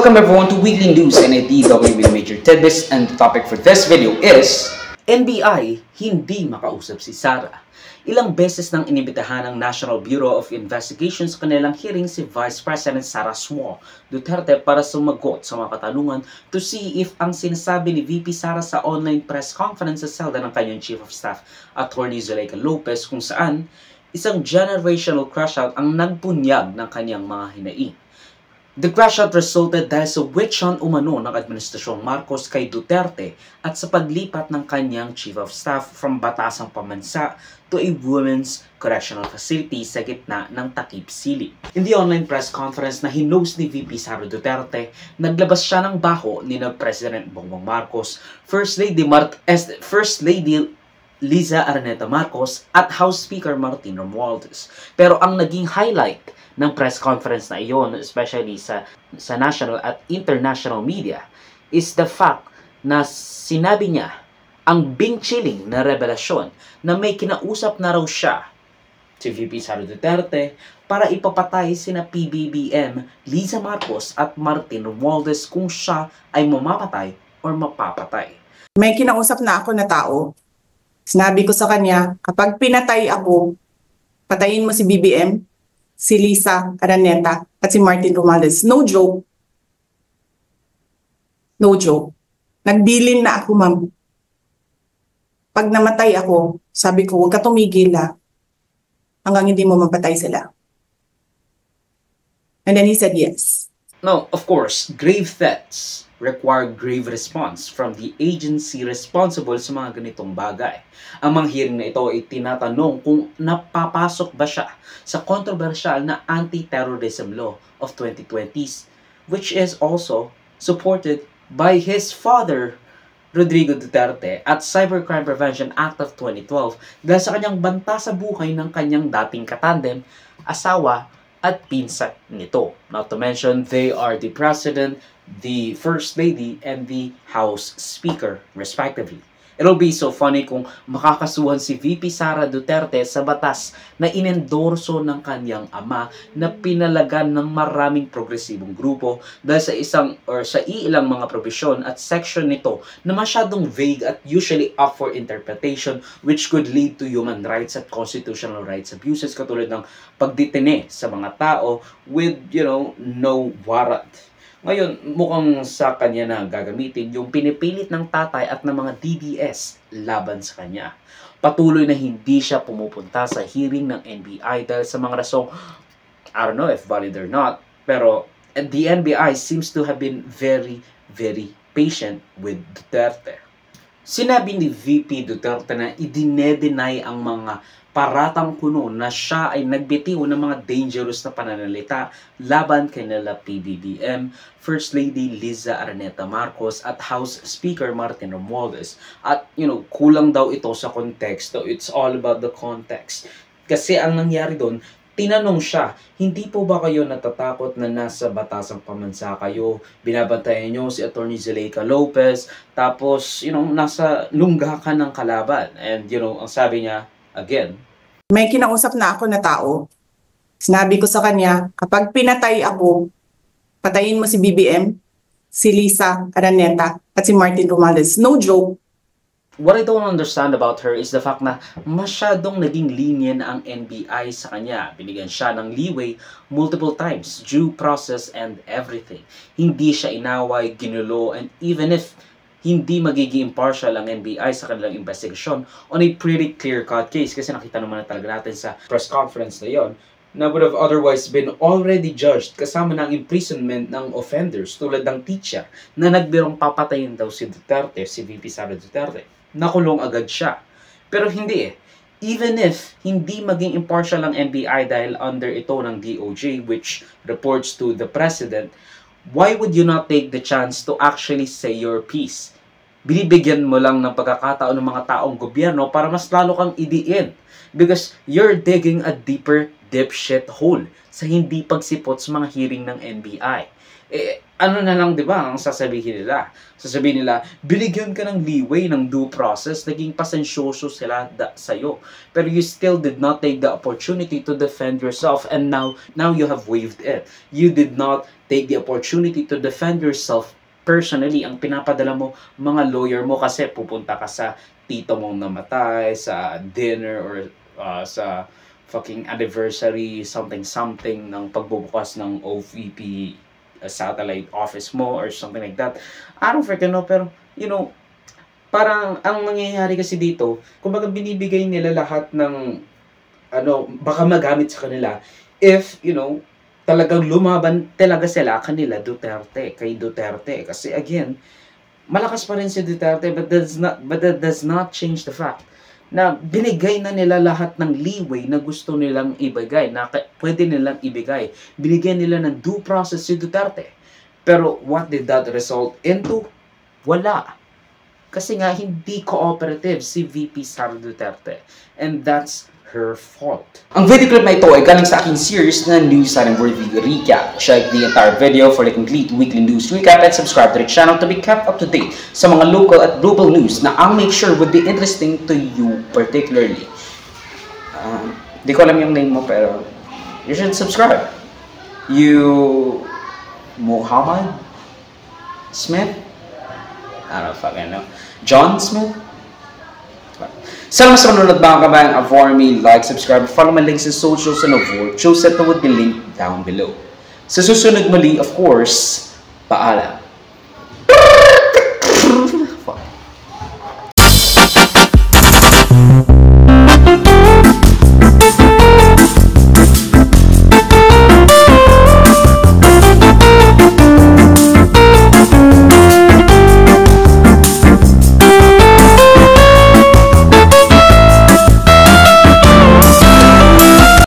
Welcome everyone to Weekly News and DW with Major Tidbits, and the topic for this video is NBI hindi makausap si Sara. Ilang beses nang inibitahan ng National Bureau of Investigation sa kanilang hearing si Vice President Sara Duterte para sumagot sa mga katanungan to see if ang sinasabi ni VP Sara sa online press conference sa selda ng kanyang Chief of Staff, Attorney Zuleika Lopez, kung saan isang generational crash-out ang nagbunyag ng kanyang mga hinaing. The crash-out resulted dahil sa witch hunt umano ng Administrasyong Marcos kay Duterte at sa paglipat ng kanyang Chief of Staff from Batasang Pamansa to a women's correctional facility sa gitna ng Takip Siling. In the online press conference na hinost ni VP Sara Duterte, naglabas siya ng baho ni President Bongbong Marcos, First Lady Liza Araneta Marcos at House Speaker Martin Romualdez. Pero ang naging highlight ng press conference na iyon, especially sa national at international media, is the fact na sinabi niya ang bing-chilling na revelasyon na may kinausap na raw siya si VP Sara Duterte para ipapatay sina PBBM, Liza Marcos at Martin Romualdez kung siya ay mamapatay or mapapatay. May kinausap na ako na tao. Sinabi ko sa kanya, kapag pinatay ako, patayin mo si BBM, si Liza Araneta, at si Martin Romualdez. No joke. No joke. Nagbilin na ako, ma'am. Pag namatay ako, sabi ko, huwag ka tumigil hanggang hindi mo mapatay sila. And then he said yes. Now, of course, grave threats require grave response from the agency responsible sa mga ganitong bagay. Ang mga hearing na ito ay tinatanong kung napapasok ba siya sa controversial na anti-terrorism law of 2020s, which is also supported by his father, Rodrigo Duterte, at Cybercrime Prevention Act of 2012 dahil sa kanyang banta sa buhay ng kanyang dating katandem, asawa, at pinsan nito. Not to mention, they are the President, the First Lady, and the House Speaker, respectively. It'll be so funny kung makakasuhan si VP Sara Duterte sa batas na inendorso ng kanyang ama na pinalagan ng maraming progresibong grupo dahil sa iilang mga probisyon at section nito na masyadong vague at usually up for interpretation, which could lead to human rights at constitutional rights abuses katulad ng pagdetene sa mga tao with, no warrant. Ngayon, mukhang sa kanya na gagamitin yung pinipilit ng tatay at ng mga DDS laban sa kanya. Patuloy na hindi siya pumupunta sa hearing ng NBI dahil sa mga rasong, I don't know if valid or not, pero the NBI seems to have been very, very patient with Duterte. Sinabi ni VP Duterte na idine-deny ang mga paratang kuno na siya ay nagbitiw ng mga dangerous na pananalita laban kay nila PBBM, First Lady Liza Araneta Marcos at House Speaker Martin Romualdez. At kulang daw ito sa konteksto. It's all about the context. Kasi ang nangyari doon, tinanong siya, hindi po ba kayo natatakot na nasa Batasang Pamansa kayo, binabantayan nyo si Attorney Zuleika Lopez, tapos, nasa lungga ka ng kalaban. And, ang sabi niya, again, may kinausap na ako na tao. Sinabi ko sa kanya, kapag pinatay ako, patayin mo si BBM, si Liza Araneta, at si Martin Romualdez. No joke. What I don't understand about her is the fact na masyadong naging lenient ang NBI sa kanya. Binigyan siya ng leeway multiple times, due process and everything. Hindi siya inaway, ginulo, and even if hindi magiging impartial ang NBI sa kanilang investigasyon on a pretty clear-cut case, kasi nakita naman na talaga natin sa press conference na yon na would have otherwise been already judged kasama ng imprisonment ng offenders tulad ng teacher na nagbirong papatayin daw si Duterte, si VP Sara Duterte. Nakulong agad siya. Pero hindi Even if hindi maging impartial ang NBI dahil under ito ng DOJ, which reports to the President, why would you not take the chance to actually say your piece? Binibigyan mo lang ng pagkakataon ng mga taong gobyerno para mas lalo kang idiin. Because you're digging a deeper dipshit hole sa hindi pagsipot sa mga hearing ng NBI. Ano na lang, di ba, ang sasabihin nila? Sasabihin nila, binigyan ka ng leeway ng due process, naging pasensyoso sila sa'yo. Pero you still did not take the opportunity to defend yourself, and now you have waived it. You did not take the opportunity to defend yourself personally. Ang pinapadala mo, mga lawyer mo, kasi pupunta ka sa tito mong namatay, sa dinner, or sa fucking anniversary, something ng pagbubukas ng OVP satellite office mo or something like that. I don't freaking know, pero parang ang nangyayari kasi dito, kumbaga binibigay nila lahat ng baka magamit sa kanila if talagang lumaban talaga sila kay Duterte. Kasi again, malakas pa rin si Duterte, but that does not change the fact na binigay na nila lahat ng leeway na gusto nilang ibigay, na pwede nilang ibigay. Binigyan nila ng due process si Duterte. Pero what did that result into? Wala. Kasi nga hindi cooperative si VP Sara Duterte. And that's her fault. Ang video clip na ito ay galing sa aking series na News and Worthy Recap. Check the entire video for the complete weekly news recap and subscribe to the channel to be kept up to date sa mga local at global news na I'll make sure would be interesting to you particularly. Di ko alam yung name mo, pero you should subscribe. Muhammad Smith? I don't fucking know. John Smith? Sa mas manunod mga kabayan, avoid me, like, subscribe, follow my links in socials and avoid. Show set na would be linked down below. Sa susunod muli, of course, paalam.